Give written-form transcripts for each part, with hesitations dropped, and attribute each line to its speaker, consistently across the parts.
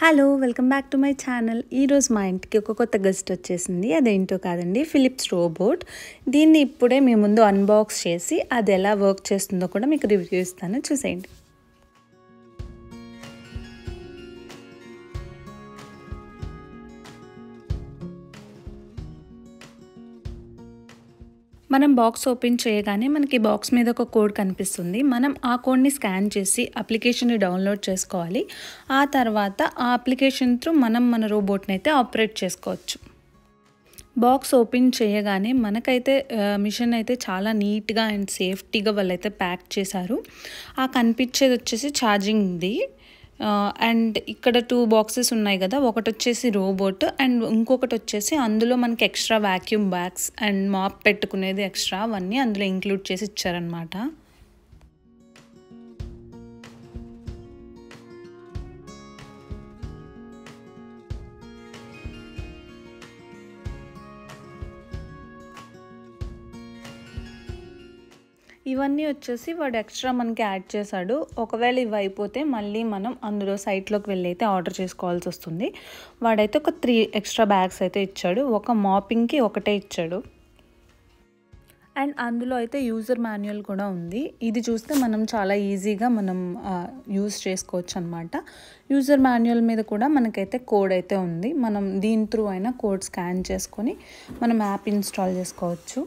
Speaker 1: Hello welcome back to my channel. ఈరోజు మా ఇంటికి ఒక కొత్త గెస్ట్ వచ్చేసింది. అదేంటో కాదండి, ఫిలిప్స్ రోబోట్. దీన్ని ఇప్పుడే మీ ముందు అన్బాక్స్ చేసి అది ఎలా వర్క్ చేస్తుందో కూడా మీకు రివ్యూ ఇస్తాను, చూసేయండి. మనం బాక్స్ ఓపెన్ చేయగానే మనకి బాక్స్ మీద ఒక కోడ్ కనిపిస్తుంది. మనం ఆ కోడ్ని స్కాన్ చేసి అప్లికేషన్ని డౌన్లోడ్ చేసుకోవాలి. ఆ తర్వాత ఆ అప్లికేషన్ త్రూ మన రోబోట్ని అయితే ఆపరేట్ చేసుకోవచ్చు. బాక్స్ ఓపెన్ చేయగానే మనకైతే మిషన్ అయితే చాలా నీట్గా అండ్ సేఫ్టీగా వాళ్ళైతే ప్యాక్ చేశారు. ఆ కనిపించేది వచ్చేసి ఛార్జింగ్ది. అండ్ ఇక్కడ 2 బాక్సెస్ ఉన్నాయి కదా, ఒకటి వచ్చేసి రోబోట్ అండ్ ఇంకొకటి వచ్చేసి అందులో మనకి extra vacuum bags and mop పెట్టుకునేది ఎక్స్ట్రా అవన్నీ అందులో ఇంక్లూడ్ చేసి ఇచ్చారనమాట. ఇవన్నీ వచ్చేసి వాడు ఎక్స్ట్రా మనకి యాడ్ చేశాడు. ఒకవేళ ఇవి అయిపోతే మళ్ళీ మనం అందులో సైట్లోకి వెళ్ళి అయితే ఆర్డర్ చేసుకోవాల్సి వస్తుంది. వాడైతే ఒక 3 ఎక్స్ట్రా బ్యాగ్స్ అయితే ఇచ్చాడు. ఒక మాపింగ్కి ఒకటే ఇచ్చాడు. అండ్ అందులో అయితే యూజర్ మాన్యువల్ కూడా ఉంది. ఇది చూస్తే మనం చాలా ఈజీగా మనం యూజ్ చేసుకోవచ్చు అనమాట. యూజర్ మాన్యువల్ మీద కూడా మనకైతే కోడ్ అయితే ఉంది. మనం దీని త్రూ అయినా కోడ్ స్కాన్ చేసుకొని మనం యాప్ ఇన్స్టాల్ చేసుకోవచ్చు.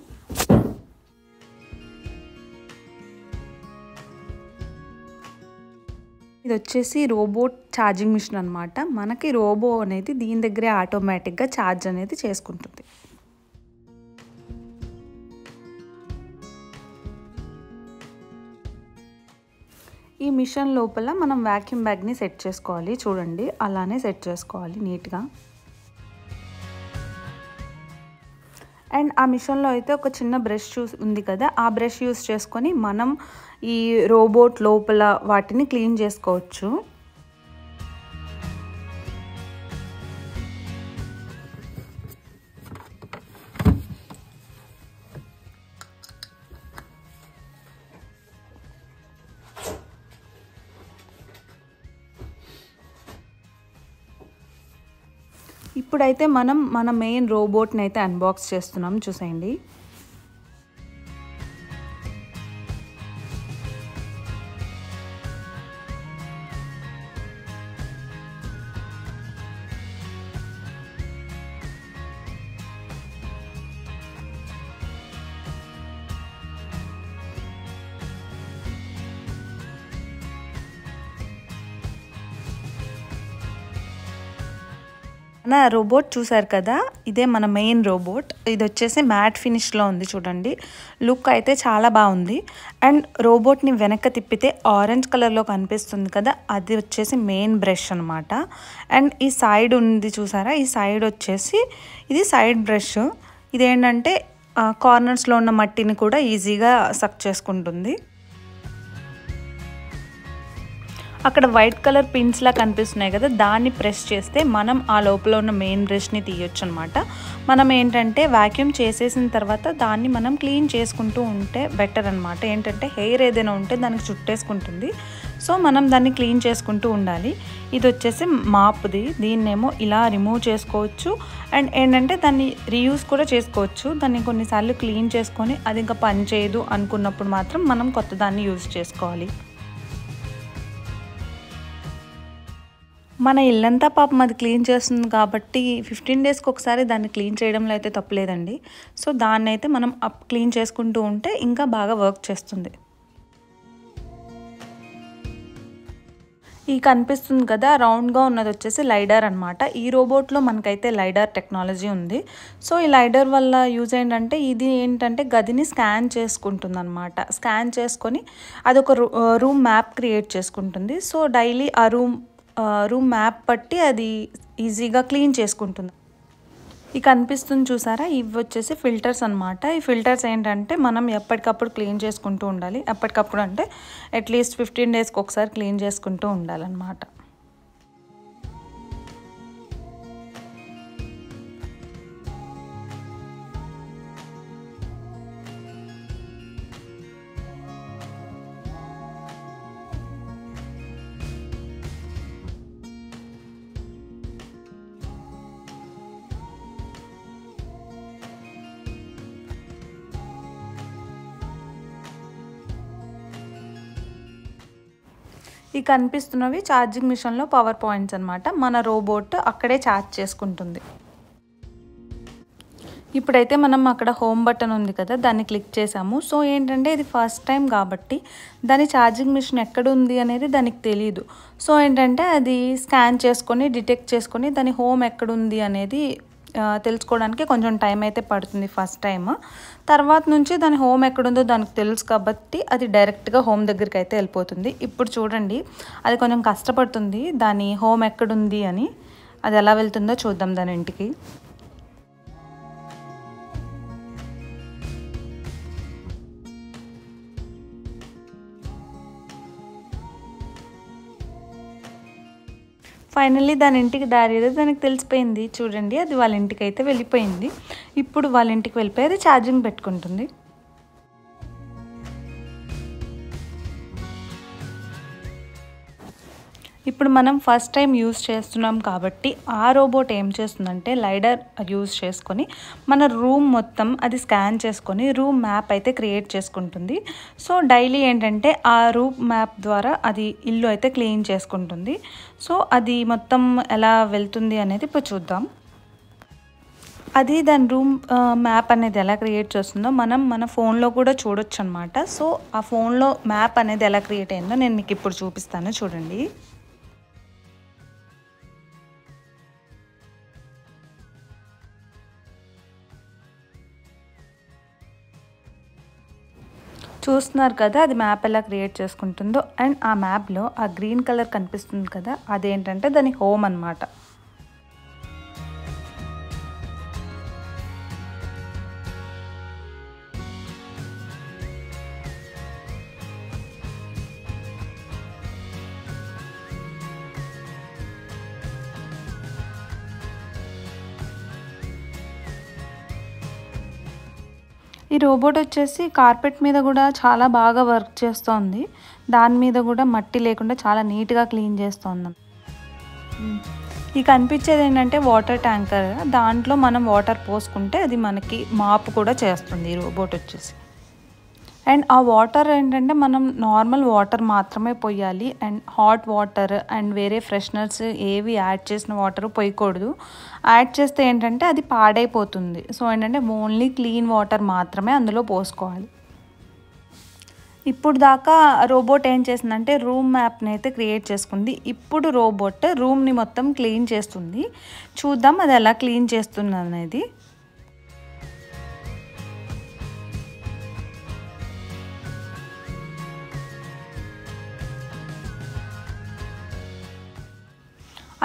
Speaker 1: ఇది వచ్చేసి రోబోట్ ఛార్జింగ్ మిషన్ అనమాట. మనకి రోబో అనేది దీని దగ్గరే ఆటోమేటిక్గా ఛార్జ్ అనేది చేసుకుంటుంది. ఈ మిషన్ లోపల మనం వ్యాక్యూమ్ బ్యాగ్ని సెట్ చేసుకోవాలి. చూడండి, అలానే సెట్ చేసుకోవాలి నీట్గా. అండ్ ఆ మిషన్లో అయితే ఒక చిన్న బ్రష్ ఉంది కదా, ఆ బ్రష్ యూస్ చేసుకొని మనం ఈ రోబోట్ లోపల వాటిని క్లీన్ చేసుకోవచ్చు. ఇప్పుడైతే మనం మన మెయిన్ రోబోట్ని అయితే అన్బాక్స్ చేస్తున్నాం, చూసేయండి. మన రోబోట్ చూసారు కదా, ఇదే మన మెయిన్ రోబోట్. ఇది వచ్చేసి మ్యాట్ ఫినిష్లో ఉంది, చూడండి. లుక్ అయితే చాలా బాగుంది. అండ్ రోబోట్ని వెనక్కి తిప్పితే ఆరెంజ్ కలర్లో కనిపిస్తుంది కదా, అది వచ్చేసి మెయిన్ బ్రష్ అనమాట. అండ్ ఈ సైడ్ ఉంది చూసారా, ఈ సైడ్ వచ్చేసి ఇది సైడ్ బ్రష్. ఇదేంటంటే కార్నర్స్లో ఉన్న మట్టిని కూడా ఈజీగా సక్ చేసుకుంటుంది. అక్కడ వైట్ కలర్ పిన్స్లా కనిపిస్తున్నాయి కదా, దాన్ని ప్రెస్ చేస్తే మనం ఆ లోపల ఉన్న మెయిన్ బ్రష్ని తీయొచ్చు అనమాట. మనం ఏంటంటే వ్యాక్యూమ్ చేసేసిన తర్వాత దాన్ని మనం క్లీన్ చేసుకుంటూ ఉంటే బెటర్ అనమాట. ఏంటంటే హెయిర్ ఏదైనా ఉంటే దానికి చుట్టేసుకుంటుంది. సో మనం దాన్ని క్లీన్ చేసుకుంటూ ఉండాలి. ఇది వచ్చేసి మాప్ది. దీన్నేమో ఇలా రిమూవ్ చేసుకోవచ్చు. అండ్ ఏంటంటే దాన్ని రీయూజ్ కూడా చేసుకోవచ్చు. దాన్ని కొన్నిసార్లు క్లీన్ చేసుకొని అది ఇంకా పని చేయదు అనుకున్నప్పుడు మాత్రం మనం కొత్త దాన్ని యూజ్ చేసుకోవాలి. మన ఇల్లంతా పాపం అది క్లీన్ చేస్తుంది కాబట్టి 15 డేస్కి ఒకసారి దాన్ని క్లీన్ చేయడంలో అయితే తప్పలేదండి. సో దాన్ని అయితే మనం క్లీన్ చేసుకుంటూ ఉంటే ఇంకా బాగా వర్క్ చేస్తుంది. ఈ కనిపిస్తుంది కదా రౌండ్గా ఉన్నది వచ్చేసి లైడార్ అనమాట. ఈ రోబోట్లో మనకైతే లైడార్ టెక్నాలజీ ఉంది. సో ఈ లైడార్ వల్ల యూజ్ ఏంటంటే ఇది ఏంటంటే గదిని స్కాన్ చేసుకుంటుంది అనమాట. స్కాన్ చేసుకొని అదొక రూమ్ మ్యాప్ క్రియేట్ చేసుకుంటుంది. సో డైలీ ఆ రూమ్ మ్యాప్ బట్టి అది ఈజీగా క్లీన్ చేసుకుంటుంది. ఈ కనిపిస్తుంది చూసారా, ఇవి వచ్చేసి ఫిల్టర్స్ అనమాట. ఈ ఫిల్టర్స్ ఏంటంటే మనం ఎప్పటికప్పుడు క్లీన్ చేసుకుంటూ ఉండాలి. ఎప్పటికప్పుడు అంటే అట్లీస్ట్ 15 డేస్కి ఒకసారి క్లీన్ చేసుకుంటూ ఉండాలన్నమాట. ఈ కనిపిస్తున్నవి ఛార్జింగ్ మిషన్లో పవర్ పాయింట్స్ అనమాట. మన రోబోట్ అక్కడే ఛార్జ్ చేసుకుంటుంది. ఇప్పుడైతే మనం అక్కడ హోమ్ బటన్ ఉంది కదా, దాన్ని క్లిక్ చేసాము. సో ఏంటంటే ఇది ఫస్ట్ టైం కాబట్టి దాని ఛార్జింగ్ మిషన్ ఎక్కడ ఉంది అనేది దానికి తెలియదు. సో ఏంటంటే అది స్కాన్ చేసుకొని డిటెక్ట్ చేసుకొని దాని హోమ్ ఎక్కడుంది అనేది తెలుసుకోవడానికి కొంచెం టైం అయితే పడుతుంది ఫస్ట్ టైం. తర్వాత నుంచి దాని హోమ్ ఎక్కడుందో దానికి తెలుసు కాబట్టి అది డైరెక్ట్గా హోమ్ దగ్గరికి అయితే వెళ్ళిపోతుంది. ఇప్పుడు చూడండి, అది కొంచెం కష్టపడుతుంది దాని హోమ్ ఎక్కడుంది అని. అది ఎలా వెళ్తుందో చూద్దాం దాని ఇంటికి. ఫైనల్లీ దాని ఇంటికి దారి ఏదో దానికి తెలిసిపోయింది. చూడండి, అది వాళ్ళ ఇంటికి అయితే వెళ్ళిపోయింది. ఇప్పుడు వాళ్ళ ఇంటికి వెళ్ళిపోయి అది ఛార్జింగ్ పెట్టుకుంటుంది. ఇప్పుడు మనం ఫస్ట్ టైం యూజ్ చేస్తున్నాం కాబట్టి ఆ రోబోట్ ఏం చేస్తుందంటే లైడర్ యూజ్ చేసుకొని మన రూమ్ మొత్తం అది స్కాన్ చేసుకొని రూమ్ మ్యాప్ అయితే క్రియేట్ చేసుకుంటుంది. సో డైలీ ఏంటంటే ఆ రూమ్ మ్యాప్ ద్వారా అది ఇల్లు అయితే క్లీన్ చేసుకుంటుంది. సో అది మొత్తం ఎలా వెళ్తుంది అనేది ఇప్పుడు చూద్దాం. అది దాని రూమ్ మ్యాప్ అనేది ఎలా క్రియేట్ చేస్తుందో మనం మన ఫోన్లో కూడా చూడొచ్చు అనమాట. సో ఆ ఫోన్లో మ్యాప్ అనేది ఎలా క్రియేట్ అయిందో నేను మీకు ఇప్పుడు చూపిస్తాను, చూడండి. చూస్తున్నారు కదా అది మ్యాప్ ఎలా క్రియేట్ చేసుకుంటుందో. అండ్ ఆ మ్యాప్లో ఆ గ్రీన్ కలర్ కనిపిస్తుంది కదా, అదేంటంటే దాని హోమ్ అన్నమాట. ఈ రోబోట్ వచ్చేసి కార్పెట్ మీద కూడా చాలా బాగా వర్క్ చేస్తోంది. దాని మీద కూడా మట్టి లేకుండా చాలా నీట్గా క్లీన్ చేస్తోంది. ఈ కనిపించేది ఏంటంటే వాటర్ ట్యాంకర్. దాంట్లో మనం వాటర్ పోసుకుంటే అది మనకి మాప్ కూడా చేస్తుంది ఈ రోబోట్ వచ్చేసి. అండ్ ఆ వాటర్ ఏంటంటే మనం నార్మల్ వాటర్ మాత్రమే పోయాలి. అండ్ హాట్ వాటర్ అండ్ వేరే ఫ్రెషనర్స్ ఏవి యాడ్ చేసిన వాటర్ పోయకూడదు. యాడ్ చేస్తే ఏంటంటే అది పాడైపోతుంది. సో ఏంటంటే ఓన్లీ క్లీన్ వాటర్ మాత్రమే అందులో పోసుకోవాలి. ఇప్పుడు దాకా రోబోట్ ఏం చేసిందంటే రూమ్ మ్యాప్ని అయితే క్రియేట్ చేసుకుంది. ఇప్పుడు రోబోట్ రూమ్ని మొత్తం క్లీన్ చేస్తుంది. చూద్దాం అది ఎలా క్లీన్ చేస్తుంది అనేది.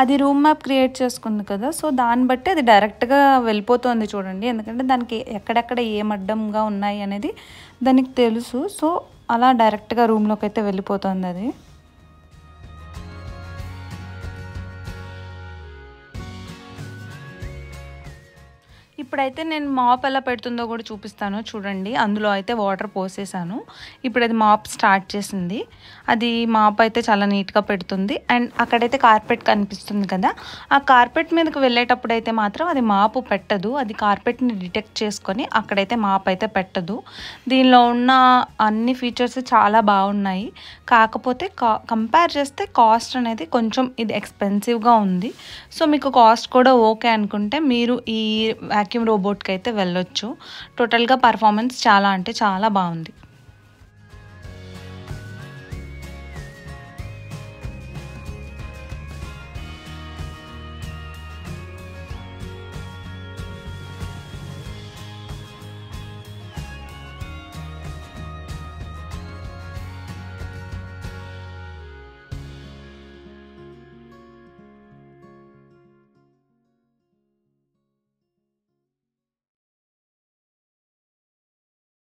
Speaker 1: అది రూమ్ మ్యాప్ క్రియేట్ చేసుకుంది కదా, సో దాన్ని బట్టి అది డైరెక్ట్గా వెళ్ళిపోతుంది చూడండి. ఎందుకంటే దానికి ఎక్కడెక్కడ ఏం అడ్డంగా ఉన్నాయి అనేది దానికి తెలుసు. సో అలా డైరెక్ట్గా రూమ్లోకి అయితే వెళ్ళిపోతుంది అది. ఇప్పుడైతే నేను మాప్ ఎలా పెడుతుందో కూడా చూపిస్తాను చూడండి. అందులో అయితే వాటర్ పోసేసాను. ఇప్పుడు అది మాప్ స్టార్ట్ చేసింది. అది మాప్ అయితే చాలా నీట్గా పెడుతుంది. అండ్ అక్కడైతే కార్పెట్ కనిపిస్తుంది కదా, ఆ కార్పెట్ మీదకి వెళ్ళేటప్పుడు అయితే మాత్రం అది మాపు పెట్టదు. అది కార్పెట్ని డిటెక్ట్ చేసుకొని అక్కడైతే మాప్ అయితే పెట్టదు. దీనిలో ఉన్న అన్ని ఫీచర్స్ చాలా బాగున్నాయి. కాకపోతే కంపేర్ చేస్తే కాస్ట్ అనేది కొంచెం ఇది ఎక్స్పెన్సివ్గా ఉంది. సో మీకు కాస్ట్ కూడా ఓకే అనుకుంటే మీరు ఈ వాక్యూమ్ రోబోట్కి అయితే వెళ్ళొచ్చు. టోటల్గా పర్ఫార్మెన్స్ చాలా అంటే చాలా బాగుంది.